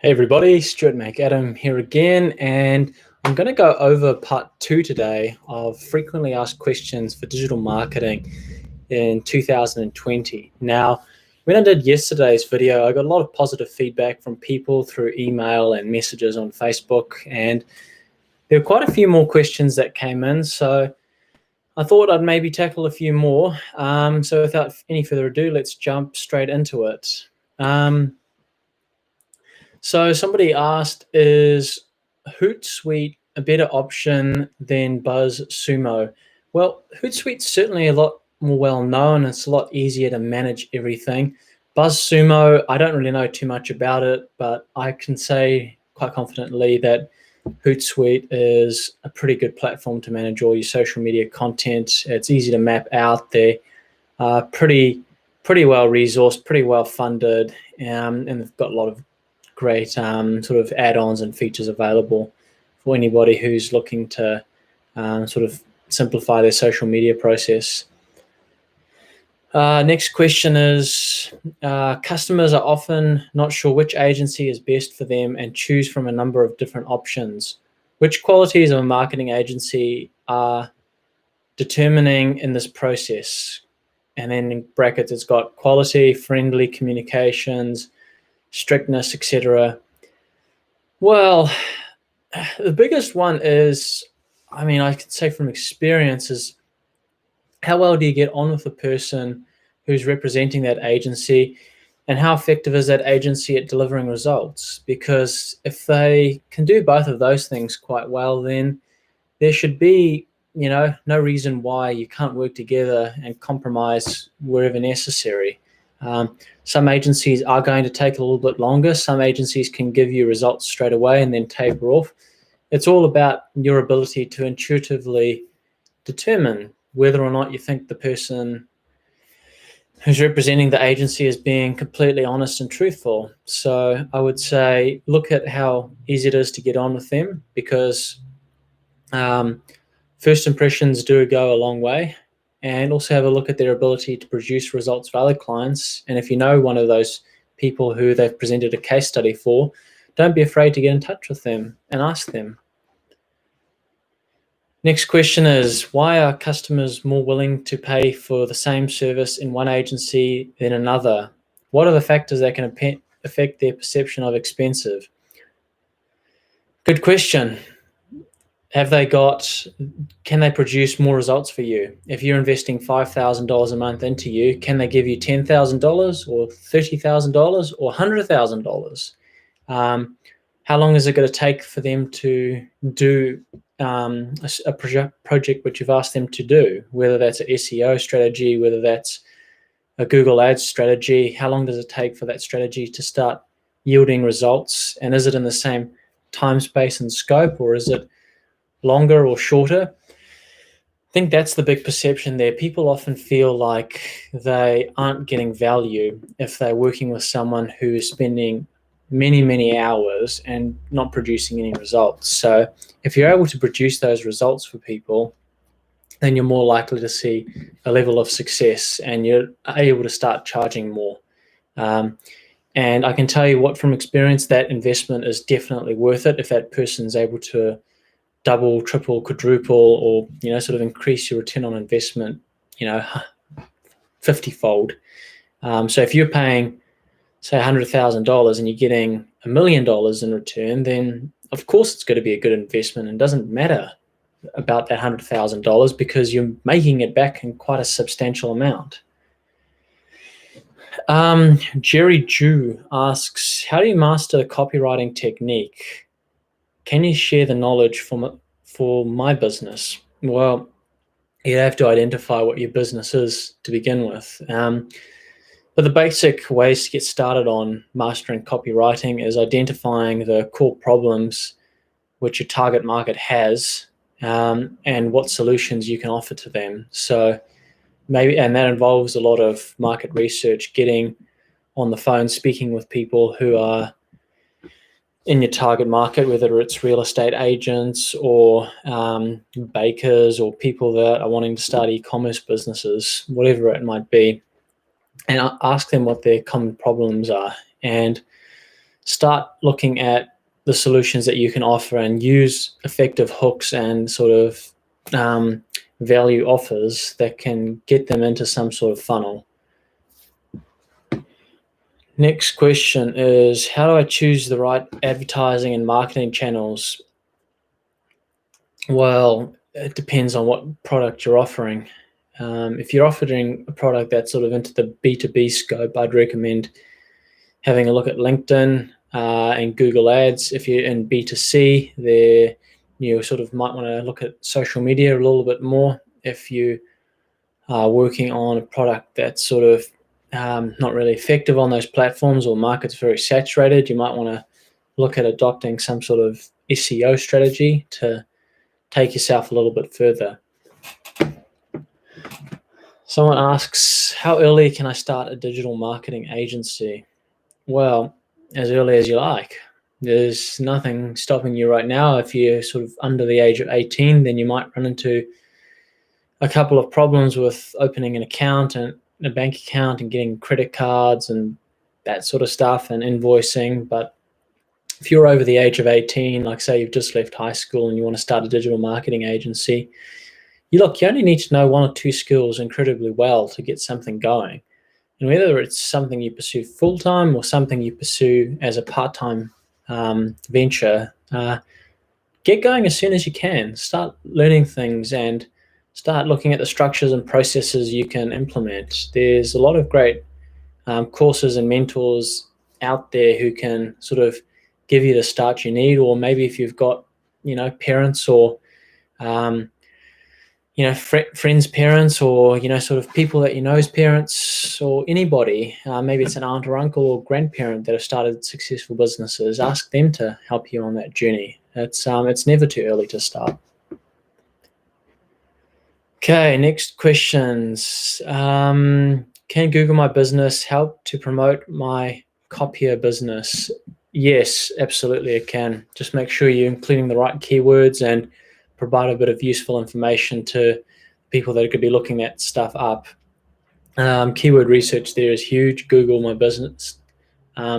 Hey everybody, Stuart McAdam here again, and I'm going to go over part 2 today of frequently asked questions for digital marketing in 2020. Now, when I did yesterday's video, I got a lot of positive feedback from people through email and messages on Facebook, and there were quite a few more questions that came in, so I thought I'd maybe tackle a few more. So without any further ado, let's jump straight into it. So somebody asked, is Hootsuite a better option than Buzzsumo? Well, Hootsuite's certainly a lot more well known. It's a lot easier to manage everything. Buzzsumo, I don't really know too much about it, but I can say quite confidently that Hootsuite is a pretty good platform to manage all your social media content. It's easy to map out. They're pretty well resourced, pretty well funded, and they've got a lot of great sort of add-ons and features available for anybody who's looking to sort of simplify their social media process. Next question is, customers are often not sure which agency is best for them and choose from a number of different options. Which qualities of a marketing agency are determining in this process? And then in brackets, it's got quality, friendly communications, strictness, etc. Well, the biggest one is, I could say from experience, is how well do you get on with the person who's representing that agency, and how effective is that agency at delivering results? Because if they can do both of those things quite well, then there should be, no reason why you can't work together and compromise wherever necessary. Some agencies are going to take a little bit longer. Some agencies can give you results straight away and then taper off. It's all about your ability to intuitively determine whether or not you think the person who's representing the agency is being completely honest and truthful. So I would say look at how easy it is to get on with them, because first impressions do go a long way. And also have a look at their ability to produce results for other clients. And if you know one of those people who they've presented a case study for, don't be afraid to get in touch with them and ask them. Next question is, why are customers more willing to pay for the same service in one agency than another? What are the factors that can affect their perception of expensive? Good question. Can they produce more results for you? If you're investing $5,000 a month into you, can they give you $10,000 or $30,000 or $100,000? How long is it going to take for them to do a project which you've asked them to do, whether that's an SEO strategy, whether that's a Google Ads strategy? How long does it take for that strategy to start yielding results? And is it in the same time, space, and scope, or is it longer or shorter? I think that's the big perception there. People often feel like they aren't getting value if they're working with someone who is spending many hours and not producing any results. So if you're able to produce those results for people, then you're more likely to see a level of success and you're able to start charging more. And I can tell you what, from experience, that investment is definitely worth it if that person's able to double, triple, quadruple, or sort of increase your return on investment 50-fold. So if you're paying, say, $100,000 and you're getting $1 million in return, then of course it's going to be a good investment, and it doesn't matter about that $100,000 because you're making it back in quite a substantial amount. Jerry Jew asks, how do you master the copywriting technique? Can you share the knowledge for my business? Well, you have to identify what your business is to begin with. But the basic ways to get started on mastering copywriting is identifying the core problems which your target market has, and what solutions you can offer to them. So and that involves a lot of market research, getting on the phone, speaking with people who are in your target market, whether it's real estate agents or bakers or people that are wanting to start e-commerce businesses, whatever it might be, and ask them what their common problems are. And start looking at the solutions that you can offer and use effective hooks and sort of value offers that can get them into some sort of funnel. Next question is, how do I choose the right advertising and marketing channels? Well, it depends on what product you're offering. If you're offering a product that's sort of into the B2B scope, I'd recommend having a look at LinkedIn and Google Ads. If you're in B2C, there you sort of might want to look at social media a little bit more. If you are working on a product that's sort of not really effective on those platforms, or market's very saturated, you might want to look at adopting some sort of SEO strategy to take yourself a little bit further. Someone asks, how early can I start a digital marketing agency? Well, as early as you like. There's nothing stopping you right now. If you're sort of under the age of 18, then you might run into a couple of problems with opening an account and a bank account and getting credit cards and that sort of stuff and invoicing. But if you're over the age of 18, like say you've just left high school and you want to start a digital marketing agency, you only need to know one or two skills incredibly well to get something going. And whether it's something you pursue full-time or something you pursue as a part-time venture, get going as soon as you can. Start learning things and start looking at the structures and processes you can implement. There's a lot of great courses and mentors out there who can sort of give you the start you need, or maybe if you've got, parents or friends' parents, or sort of people that know's parents, or anybody, maybe it's an aunt or uncle or grandparent that have started successful businesses. Ask them to help you on that journey. It's never too early to start. Okay, next questions. Can Google My Business help to promote my copier business? Yes, absolutely it can. Just make sure you're including the right keywords and provide a bit of useful information to people that could be looking that stuff up. Keyword research there is huge. Google My Business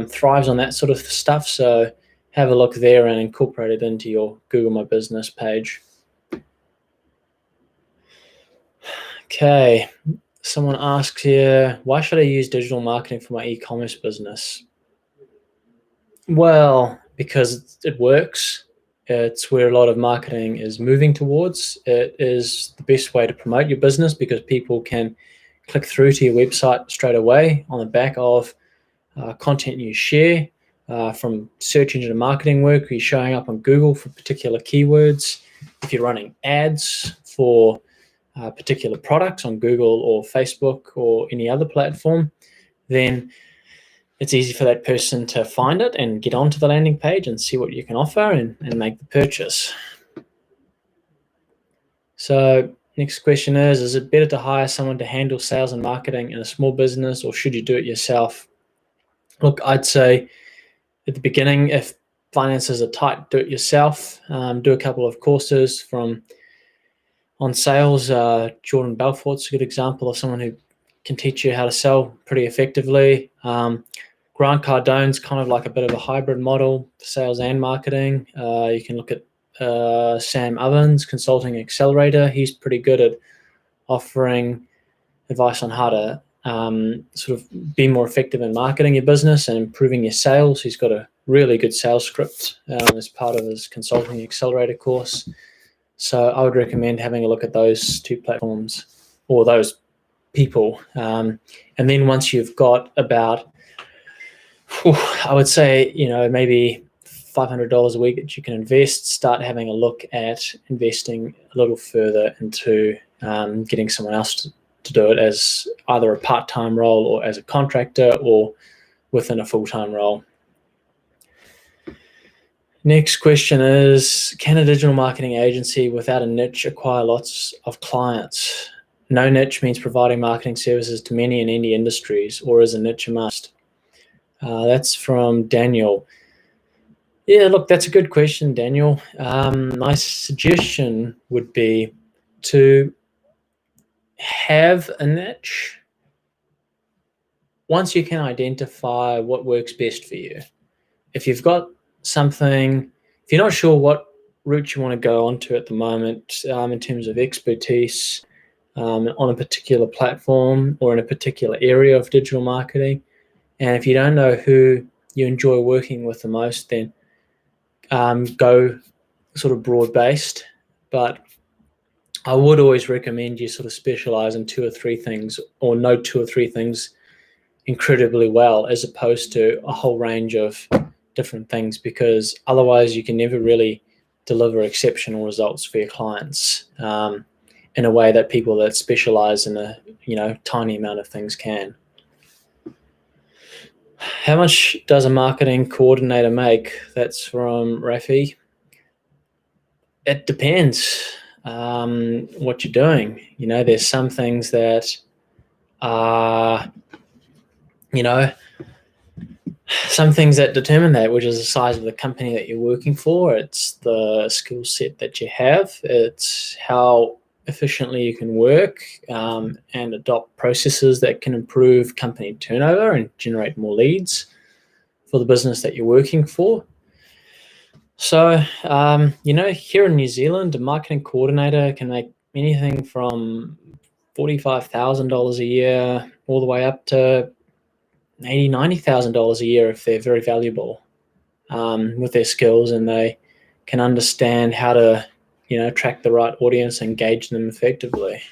thrives on that sort of stuff, so have a look there and incorporate it into your Google My Business page. Okay, someone asks here, why should I use digital marketing for my e-commerce business? Well, because it works. It's where a lot of marketing is moving towards. It is the best way to promote your business because people can click through to your website straight away on the back of content you share from search engine marketing work. You're showing up on Google for particular keywords. If you're running ads for particular products on Google or Facebook or any other platform, then it's easy for that person to find it and get onto the landing page and see what you can offer and make the purchase. So next question is it better to hire someone to handle sales and marketing in a small business, or should you do it yourself? Look, I'd say at the beginning, if finances are tight, do it yourself. Do a couple of courses on sales. Jordan Belfort's a good example of someone who can teach you how to sell pretty effectively. Grant Cardone's kind of like a bit of a hybrid model for sales and marketing. You can look at Sam Ovens, Consulting Accelerator. He's pretty good at offering advice on how to sort of be more effective in marketing your business and improving your sales. He's got a really good sales script as part of his Consulting Accelerator course. So I would recommend having a look at those two platforms or those people. And then once you've got about, I would say, maybe $500 a week that you can invest, start having a look at investing a little further into getting someone else to do it as either a part-time role or as a contractor or within a full-time role. Next question is, can a digital marketing agency without a niche acquire lots of clients? No niche means providing marketing services to many in any industries, or is a niche a must? That's from Daniel. Yeah, look, that's a good question, Daniel. My suggestion would be to have a niche once you can identify what works best for you. if you've got something, if you're not sure what route you want to go onto at the moment in terms of expertise on a particular platform or in a particular area of digital marketing, and if you don't know who you enjoy working with the most, then go sort of broad-based. But I would always recommend you sort of specialize in 2 or 3 things, or know 2 or 3 things incredibly well, as opposed to a whole range of different things, because otherwise you can never really deliver exceptional results for your clients in a way that people that specialize in a tiny amount of things can. How much does a marketing coordinator make? That's from Rafi. It depends what you're doing. There's some things that are, some things that determine that, which is the size of the company that you're working for. It's the skill set that you have. It's how efficiently you can work and adopt processes that can improve company turnover and generate more leads for the business that you're working for. So, here in New Zealand, a marketing coordinator can make anything from $45,000 a year all the way up to $80,000, $90,000 a year if they're very valuable with their skills and they can understand how to, attract the right audience, engage them effectively,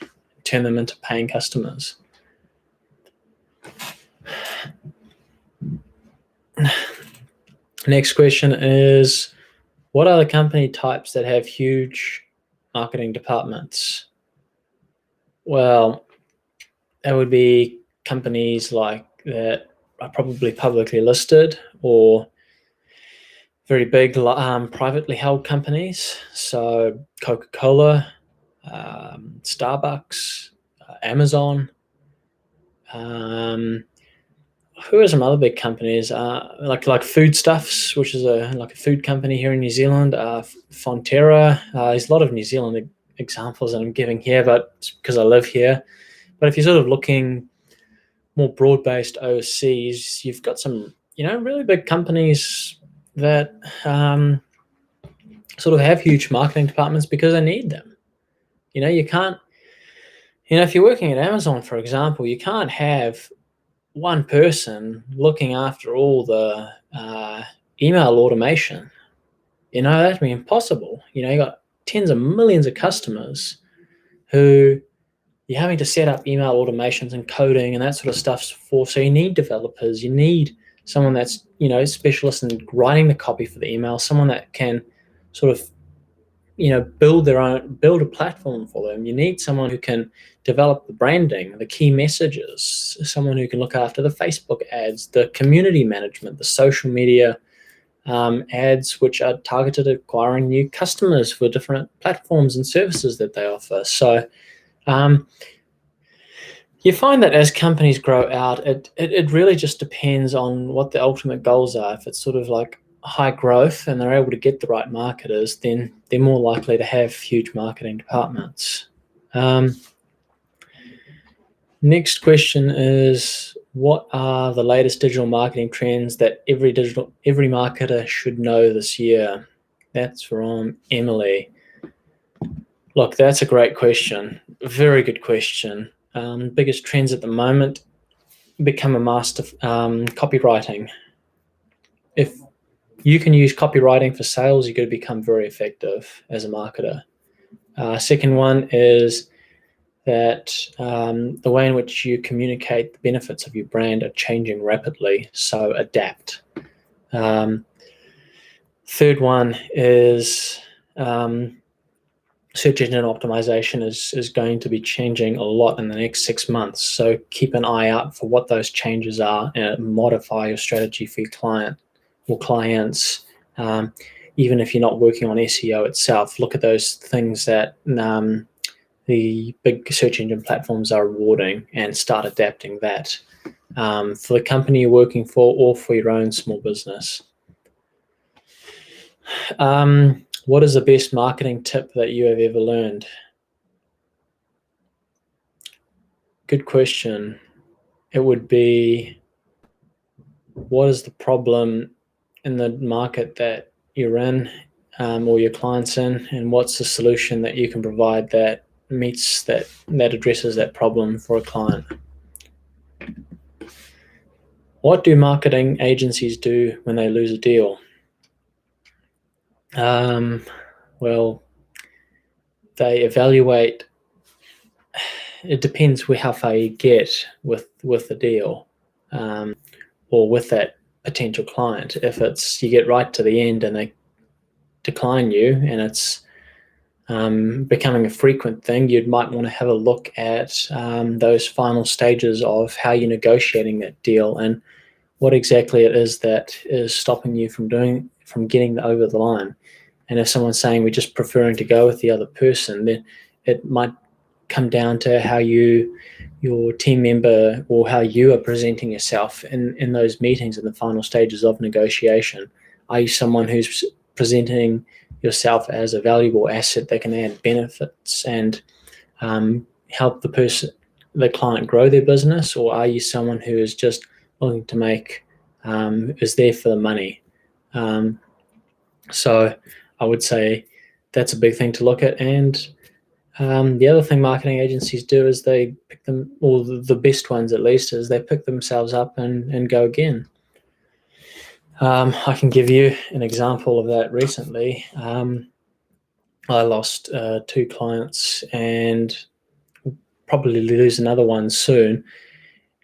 turn them into paying customers. Next question is, what are the company types that have huge marketing departments? Well, that would be companies like that are probably publicly listed or very big privately held companies. So Coca-Cola, Starbucks, Amazon. Who are some other big companies? Like Foodstuffs, which is a food company here in New Zealand. Fonterra. There's a lot of New Zealand examples that I'm giving here, but it's because I live here. But if you're sort of looking more broad-based overseas, you've got some, really big companies that sort of have huge marketing departments because they need them. You can't, if you're working at Amazon, for example, you can't have one person looking after all the email automation. That'd be impossible. You got tens of millions of customers who you're having to set up email automations and coding and that sort of stuff for. So you need developers. You need someone that's, specialist in writing the copy for the email, someone that can sort of, build a platform for them. You need someone who can develop the branding, the key messages, someone who can look after the Facebook ads, the community management, the social media ads, which are targeted at acquiring new customers for different platforms and services that they offer. So you find that as companies grow out, it really just depends on what the ultimate goals are. If it's sort of like high growth and they're able to get the right marketers, then they're more likely to have huge marketing departments. Next question is, what are the latest digital marketing trends that every marketer should know this year? That's from Emily. Look, that's a great question. Very good question. Biggest trends at the moment: become a master copywriting. If you can use copywriting for sales, you're going to become very effective as a marketer. Second one is that the way in which you communicate the benefits of your brand are changing rapidly, so adapt. Third one is search engine optimization is going to be changing a lot in the next 6 months. So keep an eye out for what those changes are and modify your strategy for your client or clients. Even if you're not working on SEO itself, look at those things that the big search engine platforms are rewarding and start adapting that for the company you're working for or for your own small business. What is the best marketing tip that you have ever learned? Good question. It would be, what is the problem the market that you're in, or your client's in, and what's the solution that you can provide that meets that addresses that problem for a client. What do marketing agencies do when they lose a deal? Well, they evaluate. It depends how far you get with the deal, or with that potential client. If it's you get right to the end and they decline you, and it's becoming a frequent thing, you might want to have a look at those final stages of how you're negotiating that deal and what exactly it is that is stopping you from getting over the line. And if someone's saying we're just preferring to go with the other person, then it might come down to how your team member, or how you are presenting yourself in those meetings in the final stages of negotiation. Are you someone who's presenting yourself as a valuable asset that can add benefits and help the client grow their business, or are you someone who is just looking to make is there for the money? So I would say that's a big thing to look at. And the other thing marketing agencies do is they pick them, or the best ones at least, is they pick themselves up and go again. I can give you an example of that recently. I lost 2 clients and probably lose another one soon.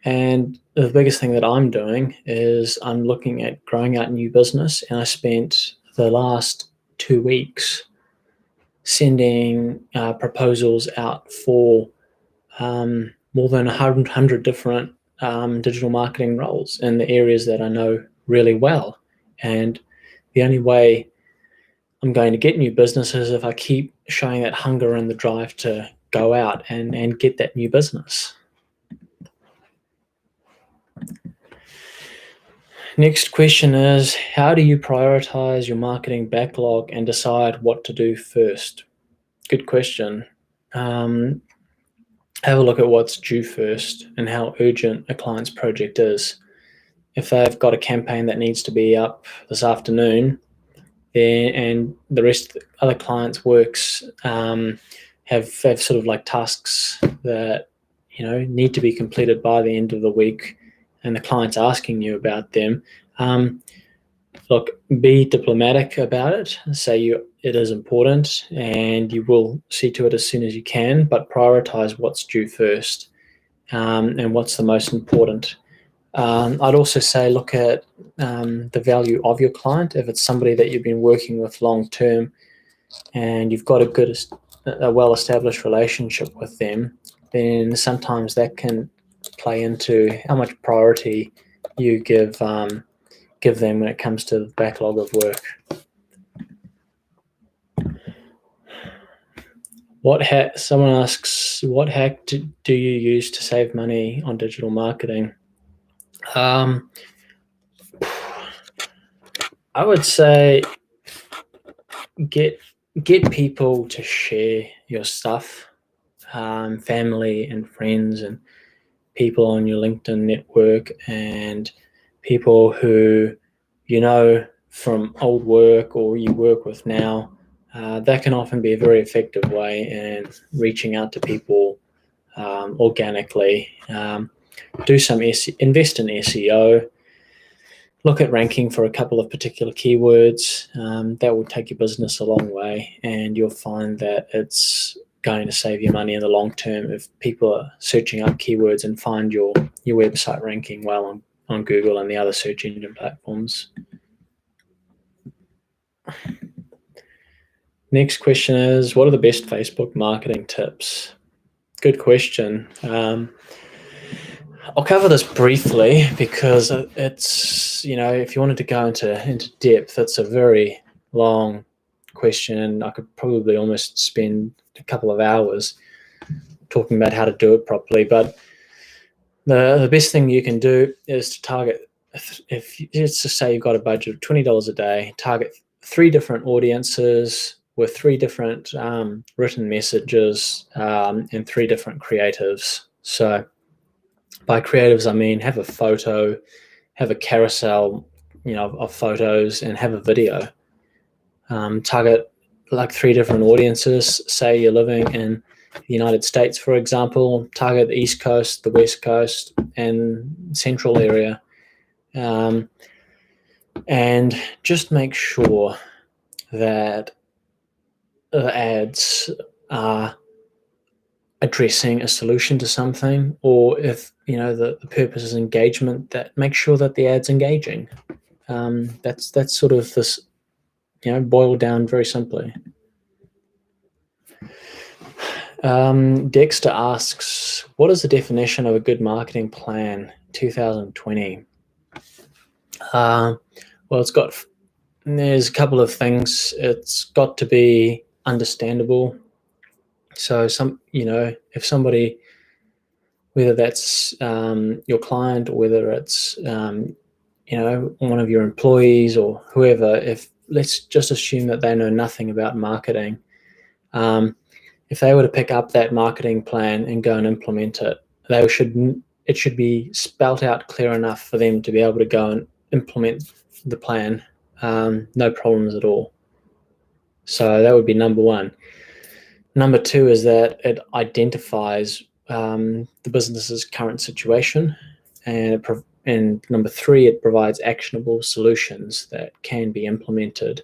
And the biggest thing that I'm doing is I'm looking at growing out new business. And I spent the last 2 weeks sending proposals out for more than 100 different digital marketing roles in the areas that I know really well. And the only way I'm going to get new business is if I keep showing that hunger and the drive to go out and get that new business. Next question is, how do you prioritize your marketing backlog and decide what to do first? Good question. Have a look at what's due first and how urgent a client's project is. If they've got a campaign that needs to be up this afternoon, and the rest of the other clients' works have sort of like tasks that need to be completed by the end of the week, and the client's asking you about them, look, be diplomatic about it. Say it is important, and you will see to it as soon as you can, but prioritize what's due first, and what's the most important. I'd also say look at the value of your client. If it's somebody that you've been working with long term and you've got a well-established relationship with them, then sometimes that can play into how much priority you give them when it comes to the backlog of work. Someone asks, what hack do you use to save money on digital marketing? I would say get people to share your stuff, family and friends and people on your LinkedIn network, and people who from old work or you work with now. That can often be a very effective way in reaching out to people organically. Do some invest in SEO. Look at ranking for a couple of particular keywords. That will take your business a long way, and you'll find that it's going to save you money in the long term if people are searching up keywords and find your website ranking well on Google and the other search engine platforms. Next question is, what are the best Facebook marketing tips? Good question. I'll cover this briefly because it's, if you wanted to go into depth, it's a very long question, and I could probably almost spend a couple of hours talking about how to do it properly. But the best thing you can do is to target, if let's just say you've got a budget of $20 a day, target 3 different audiences with 3 different written messages and 3 different creatives. So by creatives, I mean have a photo, have a carousel of photos and have a video. Target like 3 different audiences. Say you're living in the United States, for example, target the East Coast, the West Coast, and Central area. And just make sure that the ads are addressing a solution to something, or if the purpose is engagement, that make sure that the ad's engaging. That's sort of this, boiled down very simply. Dexter asks, what is the definition of a good marketing plan 2020? Well, there's a couple of things. It's got to be understandable. So if somebody, whether that's your client or whether it's one of your employees or whoever, let's just assume that they know nothing about marketing. If they were to pick up that marketing plan and go and implement it, it should be spelt out clear enough for them to be able to go and implement the plan, no problems at all. So that would be number one. Number two is that it identifies the business's current situation, and number three, it provides actionable solutions that can be implemented.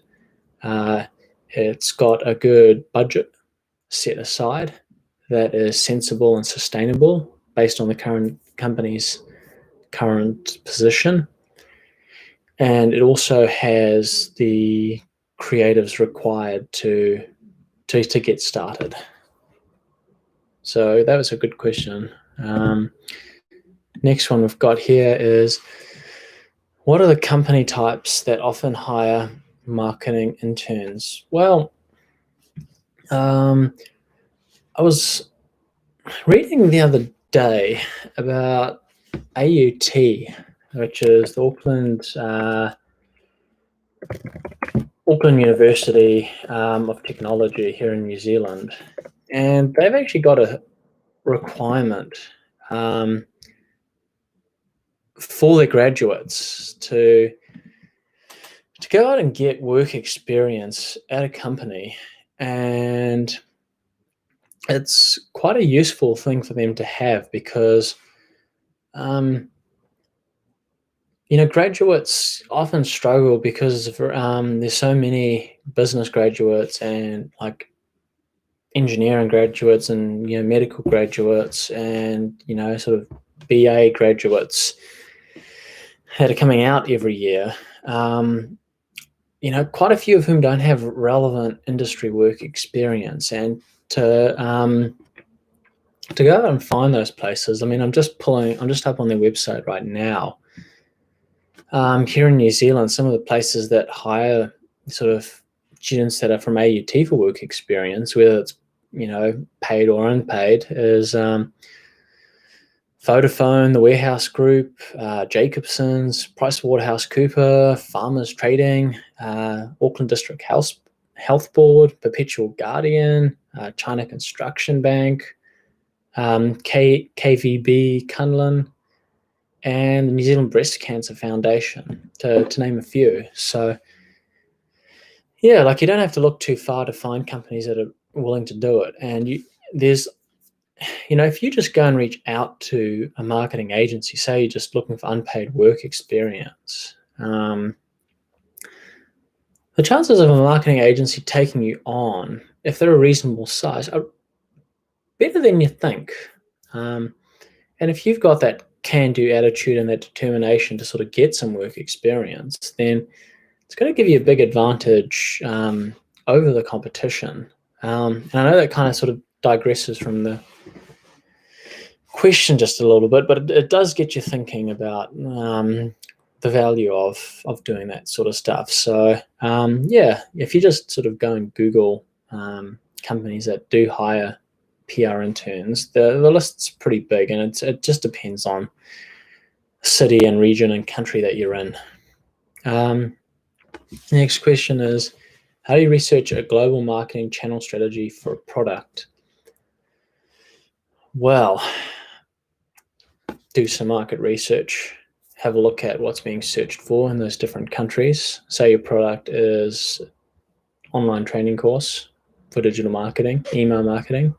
It's got a good budget set aside that is sensible and sustainable based on the current company's current position. And it also has the creatives required to get started. So that was a good question. Next one we've got here is, what are the company types that often hire marketing interns? Well, I was reading the other day about AUT, which is the Auckland University of Technology here in New Zealand, and they've actually got a requirement for their graduates to go out and get work experience at a company, and it's quite a useful thing for them to have because graduates often struggle because there's so many business graduates and like engineering graduates and medical graduates and sort of BA graduates that are coming out every year. Quite a few of whom don't have relevant industry work experience, and to go out and find those places. I mean, I'm just up on their website right now. Here in New Zealand, some of the places that hire sort of students that are from AUT for work experience, whether it's paid or unpaid, is Vodafone, the Warehouse Group, Jacobson's, PricewaterhouseCooper, Farmers Trading, Auckland District Health Board, Perpetual Guardian, China Construction Bank, KVB Kunlun, and the New Zealand Breast Cancer Foundation, to name a few. So yeah, like you don't have to look too far to find companies that are willing to do it. And if you just go and reach out to a marketing agency, say you're just looking for unpaid work experience, the chances of a marketing agency taking you on, if they're a reasonable size, are better than you think. And if you've got that can-do attitude and that determination to sort of get some work experience, then it's going to give you a big advantage over the competition. And I know that kind of sort of digresses from the question just a little bit, but it does get you thinking about the value of doing that sort of stuff. So if you just sort of go and Google companies that do hire PR interns, the list's pretty big, and it just depends on city and region and country that you're in. Next question is, how do you research a global marketing channel strategy for a product? Well, do some market research have a look at what's being searched for in those different countries. Say your product is online training course for digital marketing, email marketing.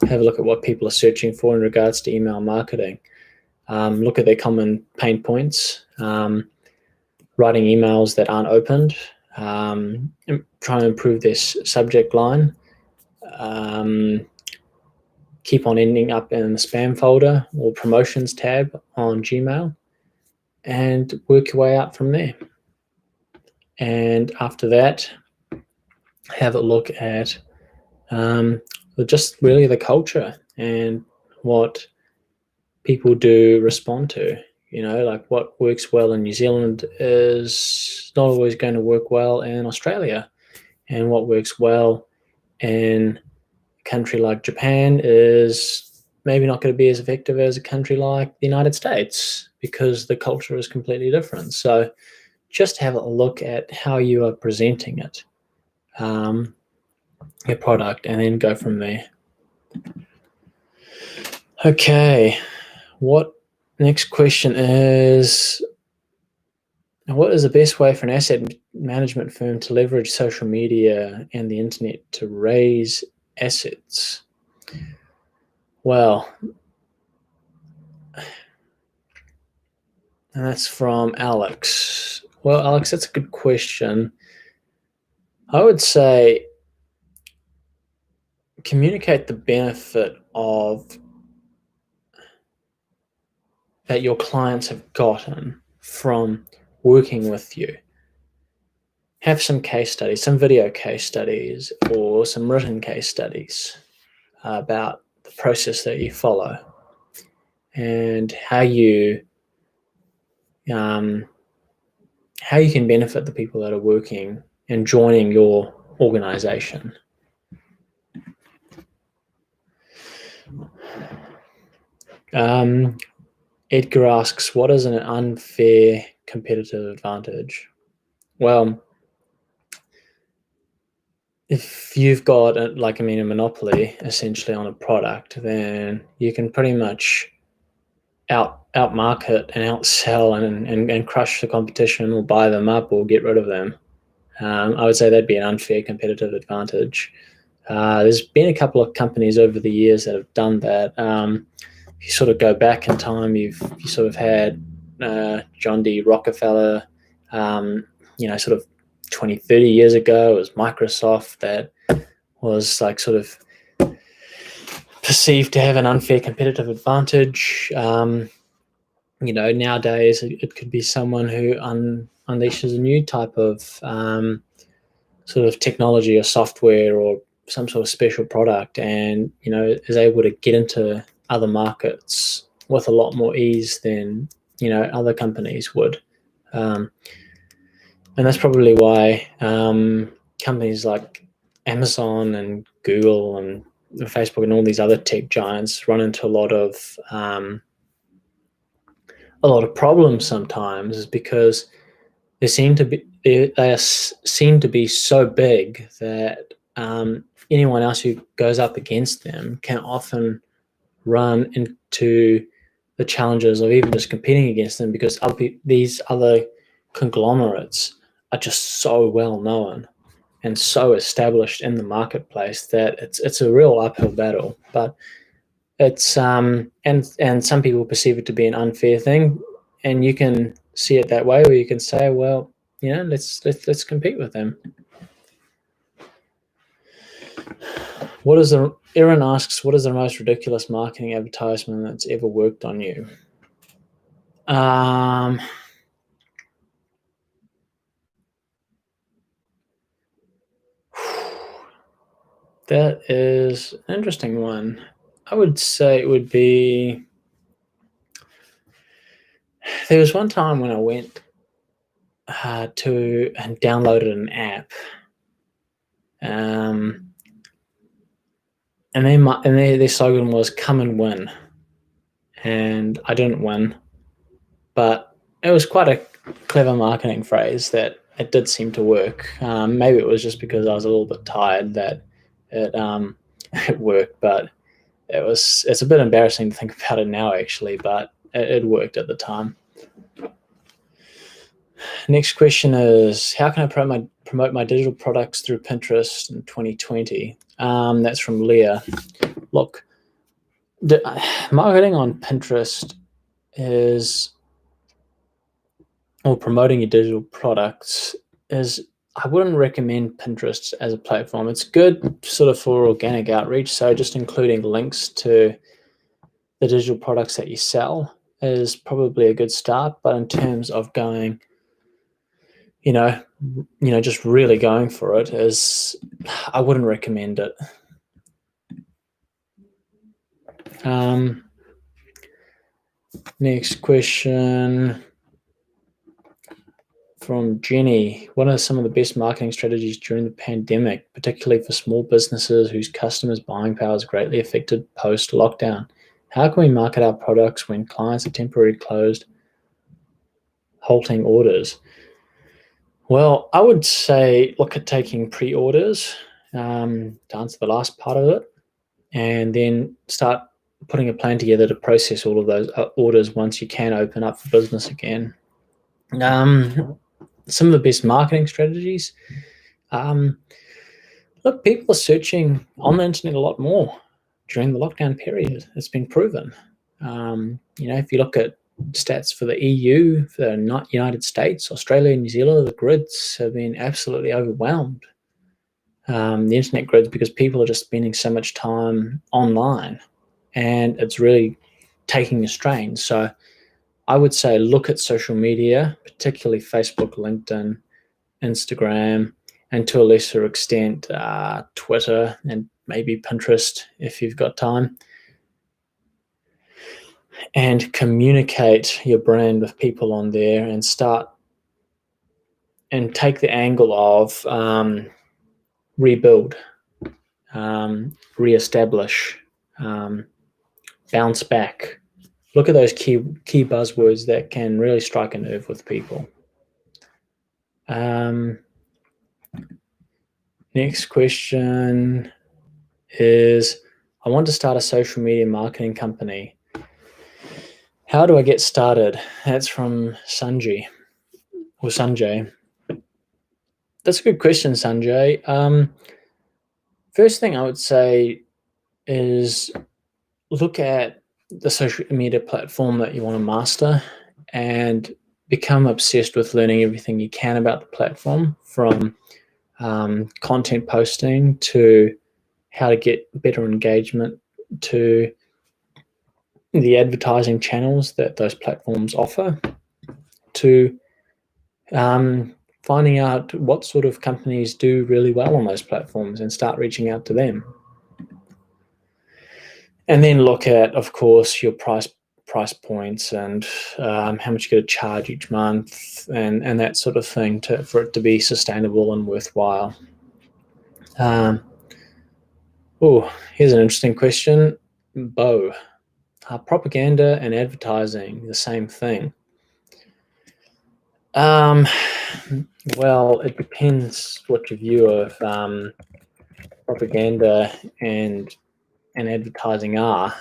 Have a look at what people are searching for in regards to email marketing. Look at their common pain points, writing emails that aren't opened, try and improve their subject line, keep on ending up in the spam folder or promotions tab on Gmail, and work your way out from there. And after that, have a look at just really the culture and what people do respond to. Like what works well in New Zealand is not always going to work well in Australia, and what works well in a country like Japan is maybe not going to be as effective as a country like the United States, because the culture is completely different. So just have a look at how you are presenting it, your product, and then go from there. Okay, next question is, what is the best way for an asset management firm to leverage social media and the internet to raise assets? Well, and that's from Alex. Well, Alex, that's a good question. I would say communicate the benefit that your clients have gotten from working with you. Have some case studies, some video case studies, or some written case studies about the process that you follow and how you can benefit the people that are working and joining your organization. Edgar asks, what is an unfair competitive advantage? Well, if you've got a monopoly essentially on a product, then you can pretty much outmarket and outsell and crush the competition, or buy them up, or get rid of them. I would say that'd be an unfair competitive advantage. There's been a couple of companies over the years that have done that. If you sort of go back in time, you sort of had John D. Rockefeller, sort of 20, 30 years ago. It was Microsoft that was like sort of perceived to have an unfair competitive advantage. Nowadays it could be someone who unleashes a new type of sort of technology or software or some sort of special product, and is able to get into other markets with a lot more ease than other companies would. And that's probably why companies like Amazon and Google and Facebook and all these other tech giants run into a lot of problems sometimes, is because they seem to be so big that anyone else who goes up against them can often run into the challenges of even just competing against them, because these other conglomerates are just so well known and so established in the marketplace that it's a real uphill battle. But it's and some people perceive it to be an unfair thing, and you can see it that way, or you can say, well, let's compete with them. Aaron asks, what is the most ridiculous marketing advertisement that's ever worked on you? That is an interesting one. I would say it would be, there was one time when I went to and downloaded an app, and their slogan was "Come and win," and I didn't win, but it was quite a clever marketing phrase that it did seem to work. Maybe it was just because I was a little bit tired that it it worked, but it's a bit embarrassing to think about it now, actually, but it worked at the time. Next question is, how can I promote my digital products through Pinterest in 2020? That's from Leah. Look, marketing on Pinterest is, or promoting your digital products is, I wouldn't recommend Pinterest as a platform. It's good sort of for organic outreach. So just including links to the digital products that you sell is probably a good start. But in terms of going, just really going for it, I wouldn't recommend it. Next question from Jenny. What are some of the best marketing strategies during the pandemic, particularly for small businesses whose customers' buying power is greatly affected post-lockdown? How can we market our products when clients are temporarily closed, halting orders? Well, I would say look at taking pre-orders to answer the last part of it, and then start putting a plan together to process all of those orders once you can open up for business again. Some of the best marketing strategies. Look, people are searching on the internet a lot more during the lockdown period. It's been proven. If you look at stats for the EU, for the United States, Australia, and New Zealand, the grids have been absolutely overwhelmed. The internet grids, because people are just spending so much time online, and it's really taking a strain. So I would say look at social media, particularly Facebook, LinkedIn, Instagram, and to a lesser extent, Twitter and maybe Pinterest if you've got time, and communicate your brand with people on there and start and take the angle of rebuild, reestablish, bounce back. Look at those key buzzwords that can really strike a nerve with people. Next question is, I want to start a social media marketing company. How do I get started? That's from Sanjay. That's a good question, Sanjay. First thing I would say is look at the social media platform that you want to master and become obsessed with learning everything you can about the platform, from content posting to how to get better engagement to the advertising channels that those platforms offer, to finding out what sort of companies do really well on those platforms and start reaching out to them. And then look at, of course, your price points and how much you're going to charge each month and that sort of thing for it to be sustainable and worthwhile. Here's an interesting question. Bo, are propaganda and advertising the same thing? Well, it depends what your view of propaganda and advertising are.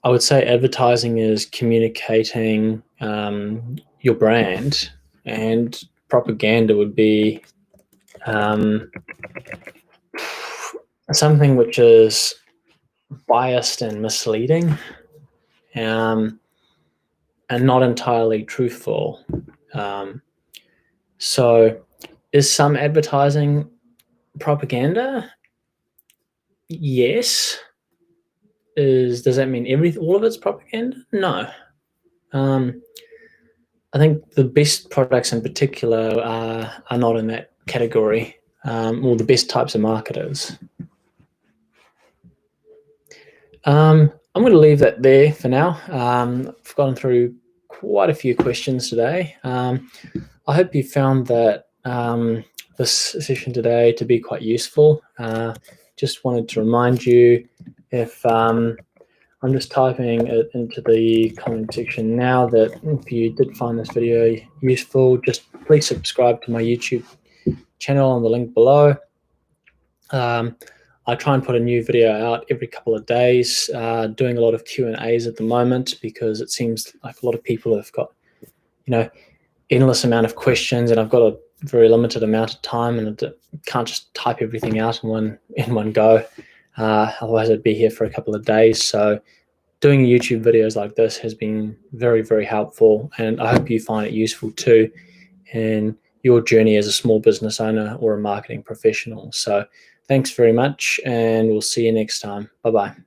I would say advertising is communicating your brand, and propaganda would be something which is biased and misleading, and not entirely truthful. So is some advertising propaganda? Yes. Does that mean all of it's propaganda? No. I think the best products in particular are not in that category, or the best types of marketers. I'm going to leave that there for now. I've gone through quite a few questions today. I hope you found that this session today to be quite useful. Just wanted to remind you, if I'm just typing it into the comment section now, that if you did find this video useful, just please subscribe to my YouTube channel on the link below. I try and put a new video out every couple of days, doing a lot of Q&As at the moment, because it seems like a lot of people have got endless amount of questions, and I've got a very limited amount of time, and I can't just type everything out in one go. Otherwise, I'd be here for a couple of days. So doing YouTube videos like this has been very, very helpful, and I hope you find it useful too in your journey as a small business owner or a marketing professional. So thanks very much, and we'll see you next time. Bye-bye.